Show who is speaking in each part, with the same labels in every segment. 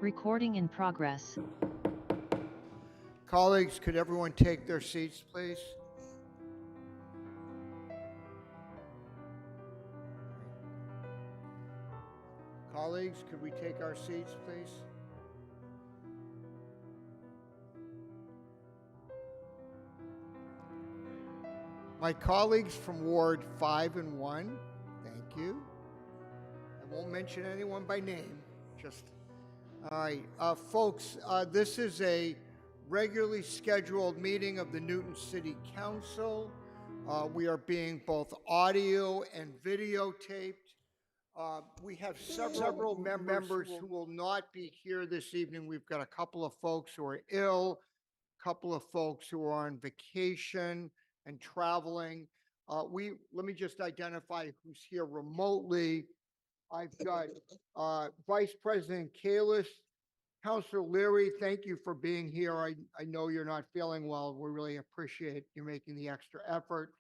Speaker 1: Recording in progress.
Speaker 2: Colleagues, could everyone take their seats, please? Colleagues, could we take our seats, please? My colleagues from Ward 5 and 1, thank you. I won't mention anyone by name, just, all right. Folks, this is a regularly scheduled meeting of the Newton City Council. We are being both audio and videotaped. We have several members who will not be here this evening. We've got a couple of folks who are ill, a couple of folks who are on vacation and traveling. Let me just identify who's here remotely. I've got Vice President Kalis, Councilor Leary, thank you for being here. I know you're not feeling well. We really appreciate you making the extra effort.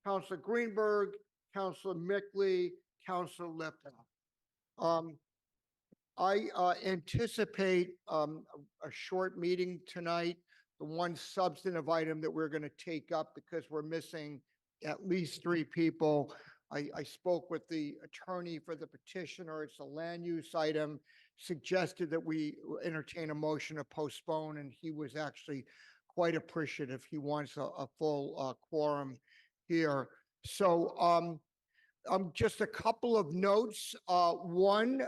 Speaker 2: Councilor Greenberg, Councilor Mickley, Councilor Lipton. I anticipate a short meeting tonight. The one substantive item that we're going to take up, because we're missing at least 3 people. I spoke with the attorney for the petitioner. It's a land use item, suggested that we entertain a motion to postpone, and he was actually quite appreciative. He wants a full quorum here. So just a couple of notes. One,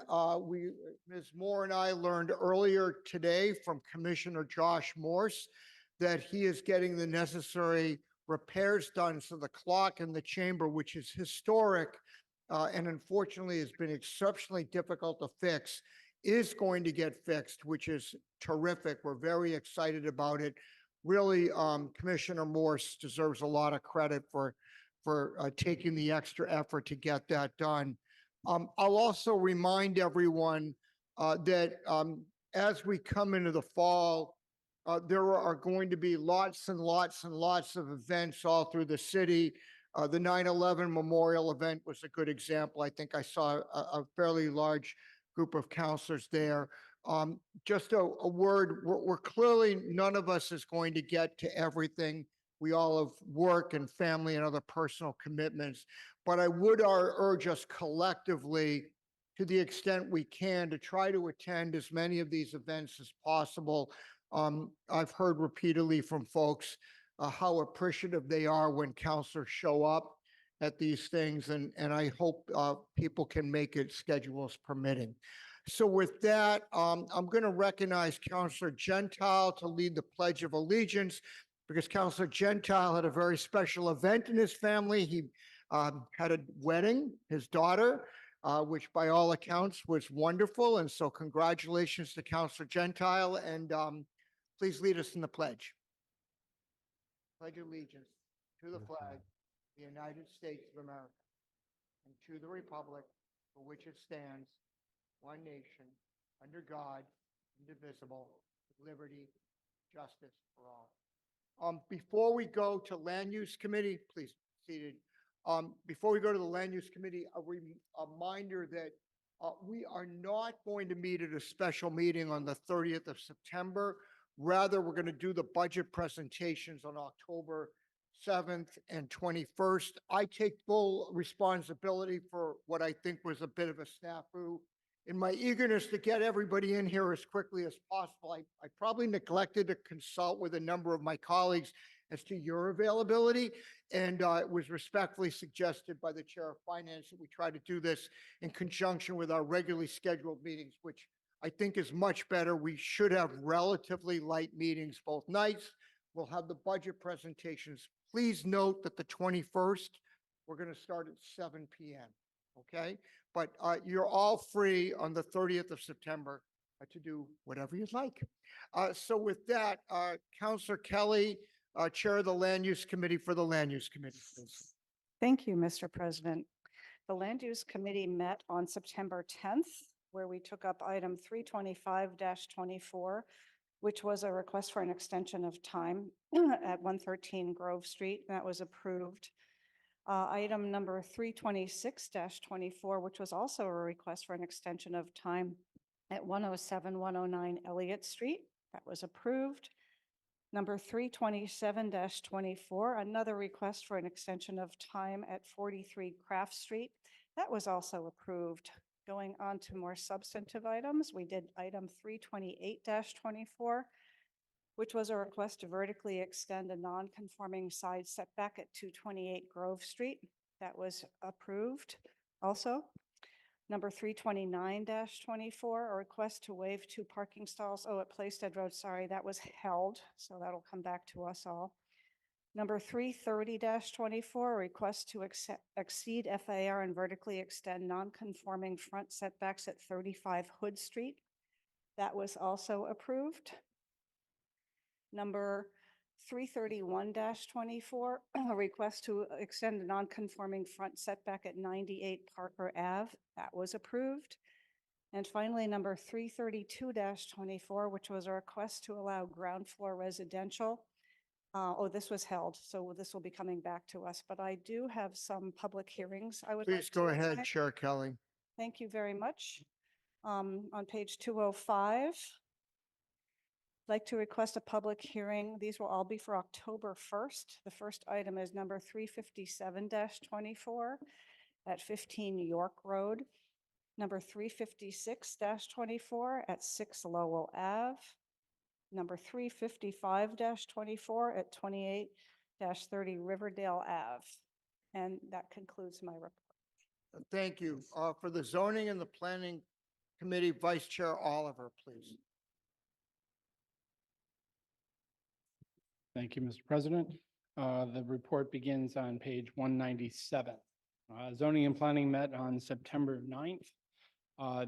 Speaker 2: Ms. Moore and I learned earlier today from Commissioner Josh Morse that he is getting the necessary repairs done. So the clock in the chamber, which is historic and unfortunately has been exceptionally difficult to fix, is going to get fixed, which is terrific. We're very excited about it. Really, Commissioner Morse deserves a lot of credit for taking the extra effort to get that done. I'll also remind everyone that as we come into the fall, there are going to be lots and lots and lots of events all through the city. The 9/11 memorial event was a good example. I think I saw a fairly large group of counselors there. Just a word, we're clearly, none of us is going to get to everything. We all have work and family and other personal commitments, but I would urge us collectively, to the extent we can, to try to attend as many of these events as possible. I've heard repeatedly from folks how appreciative they are when counselors show up at these things, and I hope people can make it, schedules permitting. So with that, I'm going to recognize Counselor Gentile to lead the Pledge of Allegiance, because Counselor Gentile had a very special event in his family. He had a wedding, his daughter, which by all accounts was wonderful. And so congratulations to Counselor Gentile, and please lead us in the pledge. Pledge allegiance to the flag of the United States of America and to the republic for which it stands, one nation, under God, indivisible, with liberty, justice for all. Before we go to Land Use Committee, please be seated. Before we go to the Land Use Committee, a reminder that we are not going to meet at a special meeting on the 30th of September. Rather, we're going to do the budget presentations on October 7th and 21st. I take full responsibility for what I think was a bit of a snafu. In my eagerness to get everybody in here as quickly as possible, I probably neglected to consult with a number of my colleagues as to your availability. And it was respectfully suggested by the Chair of Finance that we try to do this in conjunction with our regularly scheduled meetings, which I think is much better. We should have relatively light meetings both nights. We'll have the budget presentations. Please note that the 21st, we're going to start at 7 p.m. Okay? But you're all free on the 30th of September to do whatever you'd like. So with that, Councilor Kelly, Chair of the Land Use Committee for the Land Use Committee, please.
Speaker 3: Thank you, Mr. President. The Land Use Committee met on September 10th, where we took up item 325-24, which was a request for an extension of time at 113 Grove Street. That was approved. Item number 326-24, which was also a request for an extension of time at 107, 109 Elliott Street. That was approved. Number 327-24, another request for an extension of time at 43 Craft Street. That was also approved. Going on to more substantive items, we did item 328-24, which was a request to vertically extend a non-conforming side setback at 228 Grove Street. That was approved also. Number 329-24, a request to waive 2 parking stalls. Oh, at Plaisted Road, sorry, that was held, so that'll come back to us all. Number 330-24, a request to exceed FAR and vertically extend non-conforming front setbacks at 35 Hood Street. That was also approved. Number 331-24, a request to extend the non-conforming front setback at 98 Parker Ave. That was approved. And finally, number 332-24, which was a request to allow ground floor residential. This was held, so this will be coming back to us, but I do have some public hearings I would like
Speaker 2: Please go
Speaker 3: to
Speaker 2: ahead,
Speaker 3: attend.
Speaker 2: Chair Kelly.
Speaker 3: Thank you very much. On page 205, I'd like to request a public hearing. These will all be for October 1st. The first item is number 357-24 at 15 York Road. Number 356-24 at 6 Lowell Ave. Number 355-24 at 28-30 Riverdale Ave. And that concludes my report.
Speaker 2: Thank you. For the zoning and the planning committee, Vice Chair Oliver, please.
Speaker 4: Thank you, Mr. President. The report begins on page 197. Zoning and planning met on September 9th.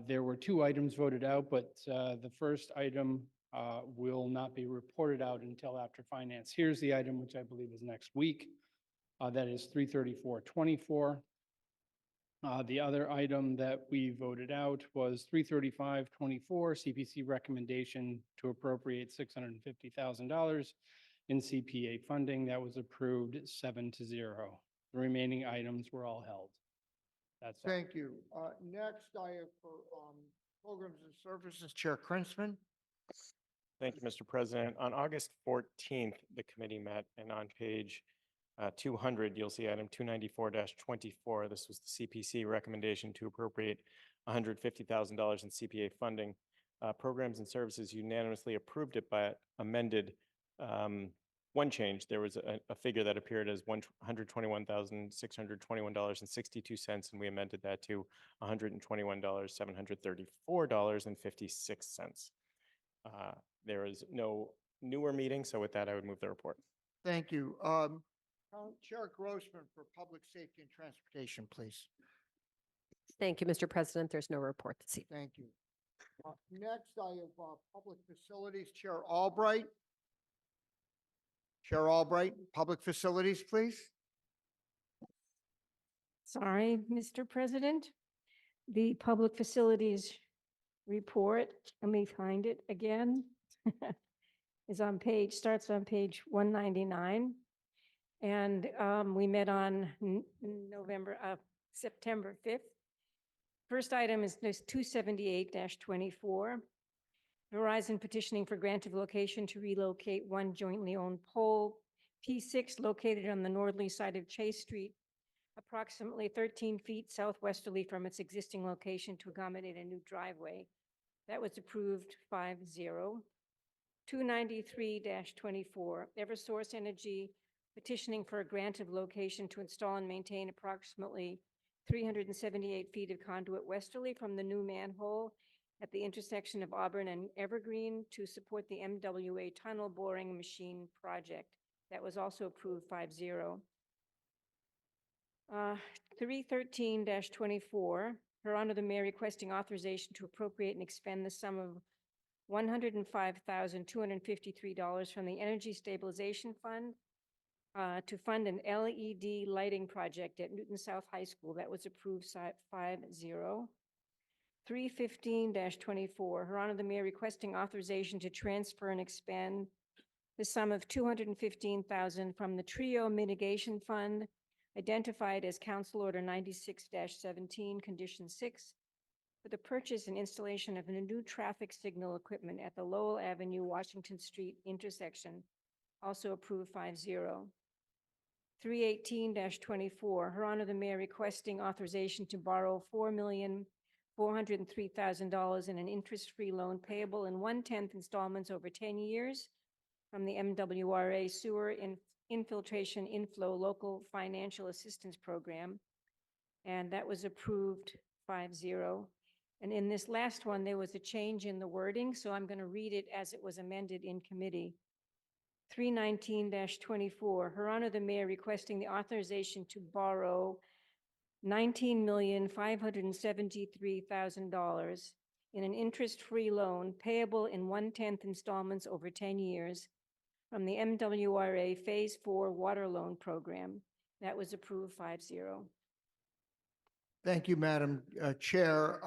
Speaker 4: There were 2 items voted out, but the first item will not be reported out until after finance. Here's the item, which I believe is next week. That is 334-24. The other item that we voted out was 335-24, CPC recommendation to appropriate $650,000 in CPA funding. That was approved 7-0. The remaining items were all held. That's all.
Speaker 2: Thank you. Next, I have for programs and services, Chair Krinsman.
Speaker 5: Thank you, Mr. President. On August 14th, the committee met, and on page 200, you'll see item 294-24. This was the CPC recommendation to appropriate $150,000 in CPA funding. Programs and services unanimously approved it, but amended one change. There was a figure that appeared as $121,621.62, and we amended that to $121,734.56. There is no newer meeting, so with that, I would move the report.
Speaker 2: Thank you. Chair Grossman for Public Safety and Transportation, please.
Speaker 6: Thank you, Mr. President. There's no report this evening.
Speaker 2: Thank you. Next, I have Public Facilities, Chair Albright. Chair Albright, Public Facilities, please.
Speaker 7: Sorry, Mr. President. The Public Facilities Report, let me find it again, starts on page 199. And we met on September 5th. First item is 278-24. Verizon petitioning for grant of location to relocate one jointly owned pole, P6, located on the northerly side of Chase Street, approximately 13 feet southwesterly from its existing location to accommodate a new driveway. That was approved 5-0. 293-24, Eversource Energy petitioning for a grant of location to install and maintain approximately 378 feet of conduit westerly from the new manhole at the intersection of Auburn and Evergreen to support the MWA tunnel boring machine project. That was also approved 5-0. 313-24, Her Honor the Mayor requesting authorization to appropriate and expend the sum of $105,253 from the Energy Stabilization Fund to fund an LED lighting project at Newton South High School. That was approved 5-0. 315-24, Her Honor the Mayor requesting authorization to transfer and expend the sum of $215,000 from the Trio Mitigation Fund, identified as Council Order 96-17, Condition 6, for the purchase and installation of a new traffic signal equipment at the Lowell Avenue, Washington Street intersection, also approved 5-0. 318-24, Her Honor the Mayor requesting authorization to borrow $4,403,000 in an interest-free loan payable in 1/10 installments over 10 years from the MWRA Sewer Infiltration Inflow Local Financial Assistance Program. And that was approved 5-0. And in this last one, there was a change in the wording, so I'm going to read it as it was amended in committee. 319-24, Her Honor the Mayor requesting the authorization to borrow $19,573,000 in an interest-free loan payable in 1/10 installments over 10 years from the MWRA Phase 4 Water Loan Program. That was approved 5-0.
Speaker 2: Thank you, Madam Chair.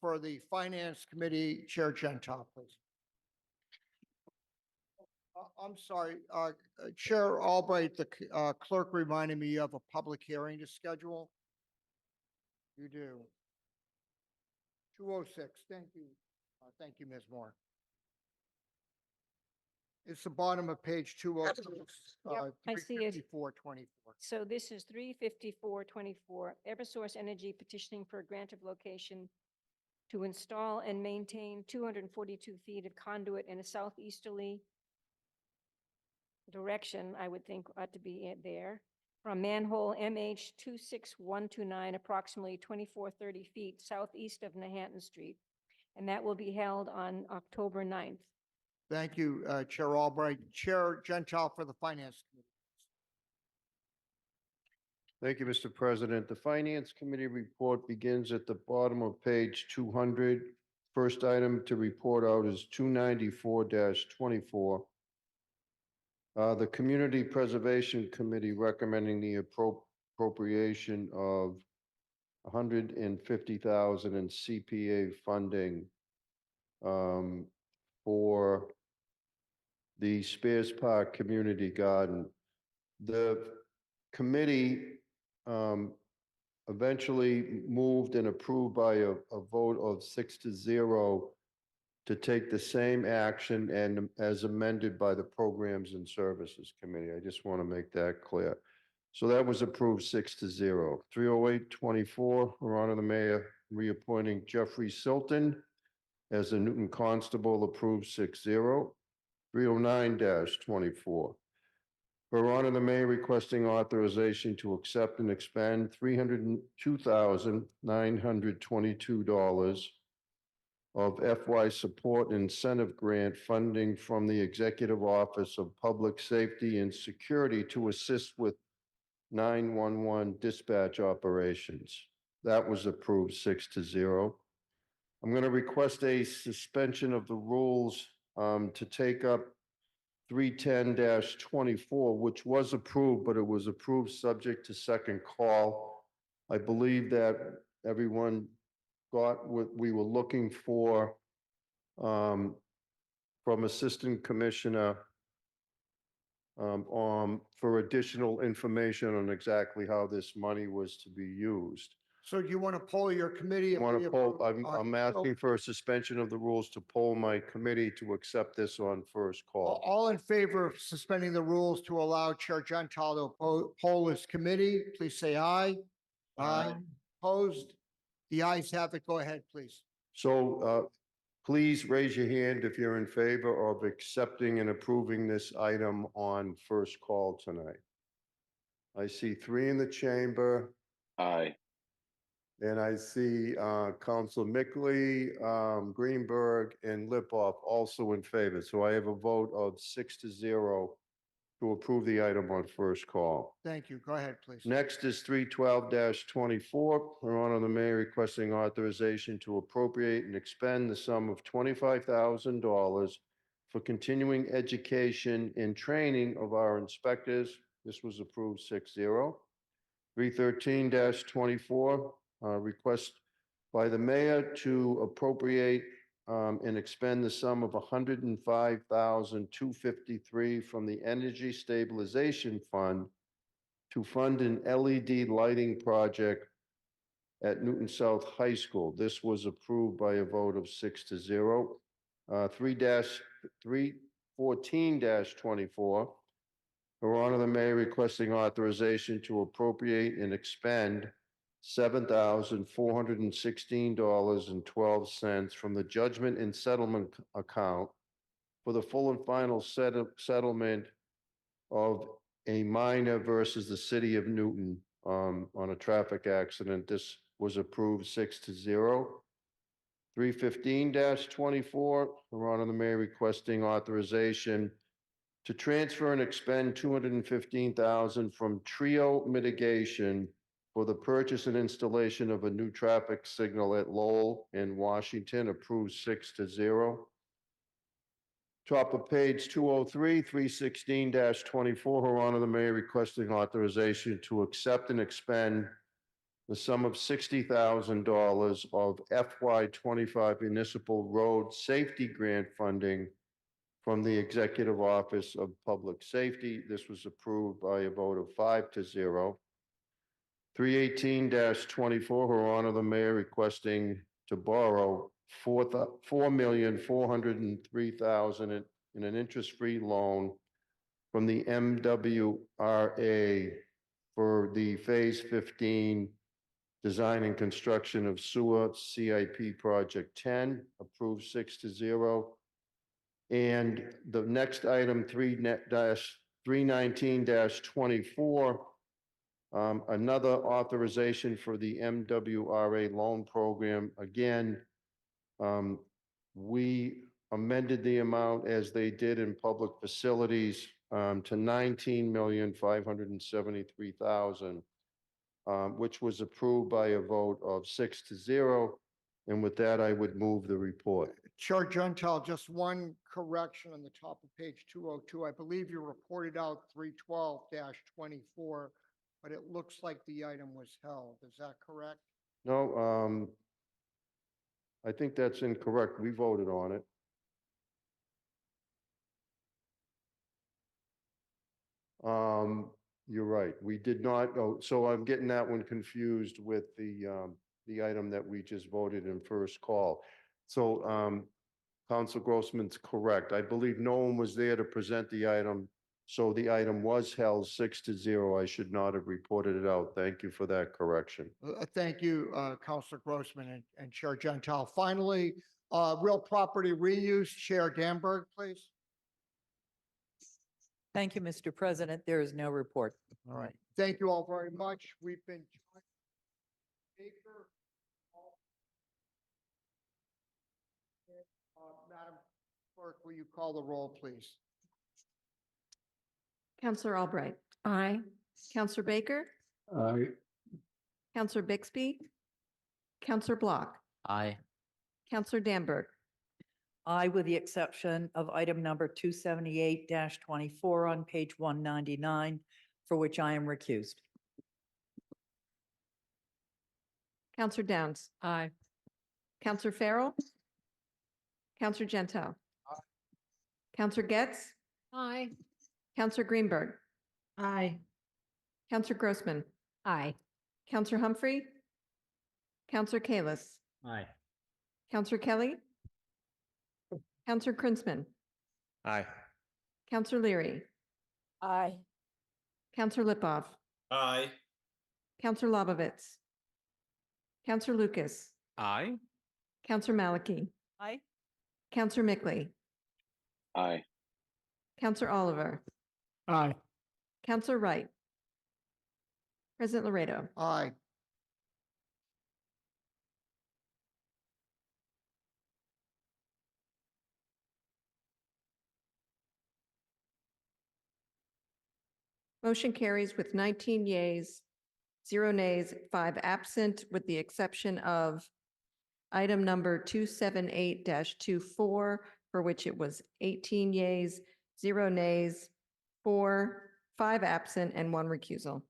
Speaker 2: For the Finance Committee, Chair Gentile, please. I'm sorry, Chair Albright, the clerk reminded me of a public hearing to schedule. You do. 206, thank you. Thank you, Ms. Moore. It's the bottom of page 206.
Speaker 7: Yep, I see it.
Speaker 2: 35424.
Speaker 7: So this is 354-24, Eversource Energy petitioning for a grant of location to install and maintain 242 feet of conduit in a southeasterly direction, I would think ought to be there, from manhole MH 26129, approximately 2430 feet southeast of Manhattan Street. And that will be held on October 9th.
Speaker 2: Thank you, Chair Albright. Chair Gentile for the Finance Committee.
Speaker 8: Thank you, Mr. President. The Finance Committee report begins at the bottom of page 200. First item to report out is 294-24. The Community Preservation Committee recommending the appropriation of $150,000 in CPA funding for the Spears Park Community Garden. The committee eventually moved and approved by a vote of 6-0 to take the same action and as amended by the Programs and Services Committee. I just want to make that clear. So that was approved 6-0. 308-24, Her Honor the Mayor reappointing Jeffrey Silton as the Newton Constable, approved 6-0. 309-24. Her Honor the Mayor requesting authorization to accept and expend $302,922 of FY Support Incentive Grant funding from the Executive Office of Public Safety and Security to assist with 911 dispatch operations. That was approved 6-0. I'm going to request a suspension of the rules to take up 310-24, which was approved, but it was approved subject to second call. I believe that everyone got what we were looking for from Assistant Commissioner for additional information on exactly how this money was to be used.
Speaker 2: So do you want to poll your committee? if
Speaker 8: Want
Speaker 2: we
Speaker 8: to poll,
Speaker 2: approve-
Speaker 8: I'm
Speaker 2: so
Speaker 8: asking for a suspension of the rules to poll my committee to accept this on first call.
Speaker 2: All in favor of suspending the rules to allow Chair Gentile to poll his committee, please say aye. Aye. Opposed? The ayes have it. Go ahead, please.
Speaker 8: So please raise your hand if you're in favor of accepting and approving this item on first call tonight. I see 3 in the chamber.
Speaker 9: Aye.
Speaker 8: And I see Council Mickley, Greenberg, and Lipoff also in favor. So I have a vote of 6-0 to approve the item on first call.
Speaker 2: Thank you. Go ahead, please.
Speaker 8: Next is 312-24. Her Honor the Mayor requesting authorization to appropriate and expend the sum of $25,000 for continuing education and training of our inspectors. This was approved 6-0. 313-24. Request by the mayor to appropriate and expend the sum of $105,253 from the Energy Stabilization Fund to fund an LED lighting project at Newton South High School. This was approved by a vote of 6-0. 3-314-24. Her Honor the Mayor requesting authorization to appropriate and expend $7,416.12 from the Judgment and Settlement Account for the full and final settlement of a minor versus the city of Newton on a traffic accident. This was approved 6-0. 315-24, Her Honor the Mayor requesting authorization to transfer and expend $215,000 from Trio Mitigation for the purchase and installation of a new traffic signal at Lowell and Washington, approved 6-0. Top of page 203, 316-24, Her Honor the Mayor requesting authorization to accept and expend the sum of $60,000 of FY25 municipal road safety grant funding from the Executive Office of Public Safety. This was approved by a vote of 5-0. 318-24, Her Honor the Mayor requesting to borrow $4,403,000 in an interest-free loan from the MWRA for the Phase 15 design and construction of sewer CIP Project 10, approved 6-0. And the next item, 319-24, another authorization for the MWRA loan program. Again, we amended the amount as they did in public facilities to $19,573,000, which was approved by a vote of 6-0. And with that, I would move the report.
Speaker 2: Chair Gentel, just one correction on the top of page 202. I believe you reported out 312-24, but it looks like the item was held. Is that correct?
Speaker 8: No, I think that's incorrect. We voted on it. You're right. We did not. Oh, so I'm getting that one confused with the item that we just voted in first call. So, Council Grossman's correct. I believe no one was there to present the item. So the item was held 6-0. I should not have reported it out. Thank you for that correction.
Speaker 2: Thank you, Councilor Grossman and Chair Gentel. Finally, real property reuse, Chair Danberg, please.
Speaker 9: Thank you, Mr. President. There is no report.
Speaker 2: All right. Thank you all very much. We've been. Baker. Madam Clerk, will you call the roll, please?
Speaker 6: Counselor Albright. Aye. Counselor Baker.
Speaker 4: Aye.
Speaker 6: Counselor Bixby. Counselor Block.
Speaker 10: Aye.
Speaker 6: Counselor Danberg.
Speaker 9: I, with the exception of item number 278-24 on page 199, for which I am recused.
Speaker 6: Counselor Downs. Aye. Counselor Farrell. Counselor Gentel. Counselor Getz. Aye. Counselor Greenberg.
Speaker 9: Aye.
Speaker 6: Counselor Grossman.
Speaker 10: Aye.
Speaker 6: Counselor Humphrey. Counselor Kalis.
Speaker 10: Aye.
Speaker 6: Counselor Kelly. Counselor Krinsman.
Speaker 5: Aye.
Speaker 6: Counselor Leary.
Speaker 9: Aye.
Speaker 6: Counselor Lipoff.
Speaker 10: Aye.
Speaker 6: Counselor Lobovitz. Counselor Lucas.
Speaker 10: Aye.
Speaker 6: Counselor Maliki.
Speaker 9: Aye.
Speaker 6: Counselor Mickley.
Speaker 10: Aye.
Speaker 6: Counselor Oliver.
Speaker 4: Aye.
Speaker 6: Counselor Wright. President Laredo.
Speaker 2: Aye.
Speaker 6: Motion carries with 19 yeas, 0 nays, 5 absent, with the exception of item number 278-24, for which it was 18 yeas, 0 nays, 5 absent, and 1 recusal.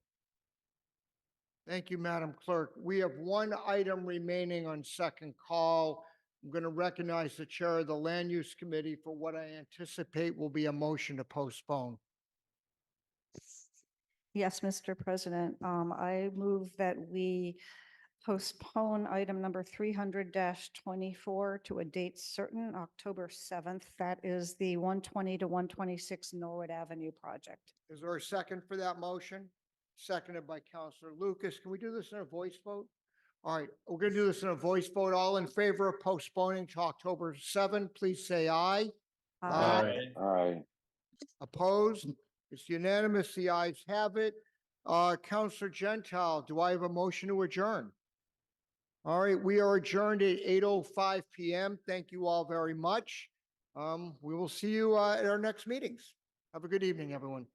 Speaker 2: Thank you, Madam Clerk. We have one item remaining on second call. I'm going to recognize the Chair of the Land Use Committee for what I anticipate will be a motion to postpone.
Speaker 3: Yes, Mr. President, I move that we postpone item number 300-24 to a date certain, October 7th. That is the 120 to 126 Norwood Avenue project.
Speaker 2: Is there a second for that motion? Seconded by Counselor Lucas. Can we do this in a voice vote? All right, we're going to do this in a voice vote. All in favor of postponing to October 7, please say aye.
Speaker 10: Aye.
Speaker 2: Opposed? It's unanimous. The ayes have it. Counselor Gentile, do I have a motion to adjourn? All right, we are adjourned at 8:05 PM. Thank you all very much. We will see you at our next meetings. Have a good evening, everyone.